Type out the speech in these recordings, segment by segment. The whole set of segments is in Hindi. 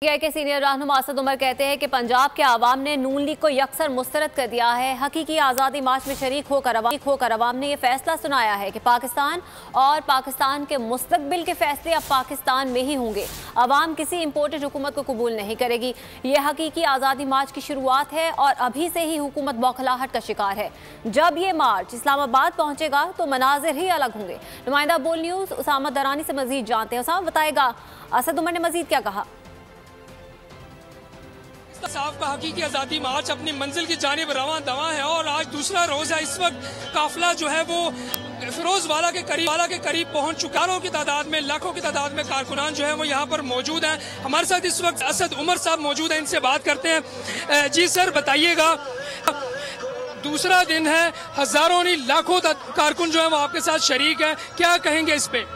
पीटीआई के सीनियर रहनुमा असद उमर कहते हैं कि पंजाब के आवाम ने नून लीग को यकसर मुस्तरद कर दिया है। हकीकी आज़ादी मार्च में शरीक होकर अवाम ने यह फैसला सुनाया है कि पाकिस्तान और पाकिस्तान के मुस्तकबिल के फैसले अब पाकिस्तान में ही होंगे। अवाम किसी इम्पोर्टेड हुकूमत को कबूल नहीं करेगी। यह हकीकी आज़ादी मार्च की शुरुआत है और अभी से ही हुकूमत बौखलाहट का शिकार है। जब ये मार्च इस्लामाबाद पहुंचेगा तो मनाजिर ही अलग होंगे। नुमाइंदा बोल न्यूज़ उसामा दरानी से मजीद जानते हैं। उसामा बताएगा असद उमर ने मजीद क्या कहा। साफ कहा कि आज़ादी मार्च अपनी मंजिल की जानिब रवां दवा है और आज दूसरा रोज है। इस वक्त काफिला जो है वो फिरोजवाला के करीब पहुंच चुका है। की तादाद में, लाखों की तादाद में कारकुनान जो है वो यहाँ पर मौजूद हैं। हमारे साथ इस वक्त असद उमर साहब मौजूद हैं, इनसे बात करते हैं। जी सर बताइएगा, दूसरा दिन है, हजारों नहीं लाखों कारकुन जो है वो आपके साथ शरीक है, क्या कहेंगे इस पे?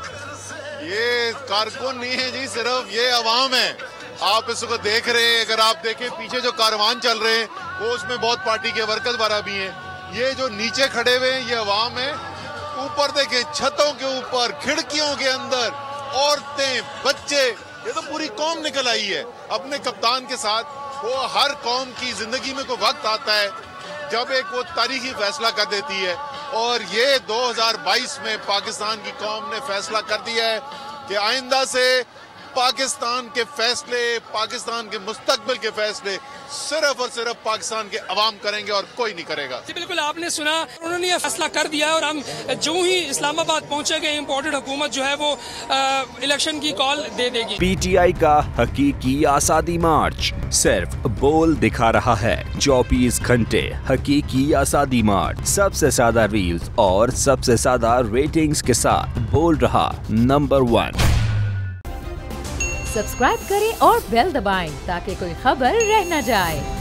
ये कारकुन नहीं है जी, सिर्फ ये अवाम है। आप इसको देख रहे हैं, अगर आप देखें पीछे जो कारवान चल रहे हैं वो उसमें बहुत पार्टी के वर्कर वाला भी हैं। ये जो नीचे खड़े हुए हैं ये अवाम है। ऊपर देखें, छतों के ऊपर, खिड़कियों के अंदर औरतें, बच्चे, ये तो पूरी कौम निकल आई है अपने कप्तान के साथ। वो हर कौम की जिंदगी में कोई वक्त आता है जब एक वो तारीखी फैसला कर देती है, और ये 2022 में पाकिस्तान की कौम ने फैसला कर दिया है कि आइंदा से पाकिस्तान के फैसले, पाकिस्तान के मुस्तकबिल के फैसले सिर्फ और सिर्फ पाकिस्तान के अवाम करेंगे और कोई नहीं करेगा। जी बिल्कुल, आपने सुना, उन्होंने ये फैसला कर दिया है और हम जो ही इस्लामाबाद पहुंचेंगे इम्पोर्टेड हुकूमत जो है वो इलेक्शन की कॉल दे देगी। पीटीआई का हकीकी आज़ादी मार्च सिर्फ बोल दिखा रहा है। 24 घंटे हकीकी आज़ादी मार्च, सबसे ज्यादा रील्स और सबसे ज्यादा रेटिंग्स के साथ बोल रहा नंबर 1। सब्सक्राइब करें और बेल दबाएं ताकि कोई खबर रह न जाए।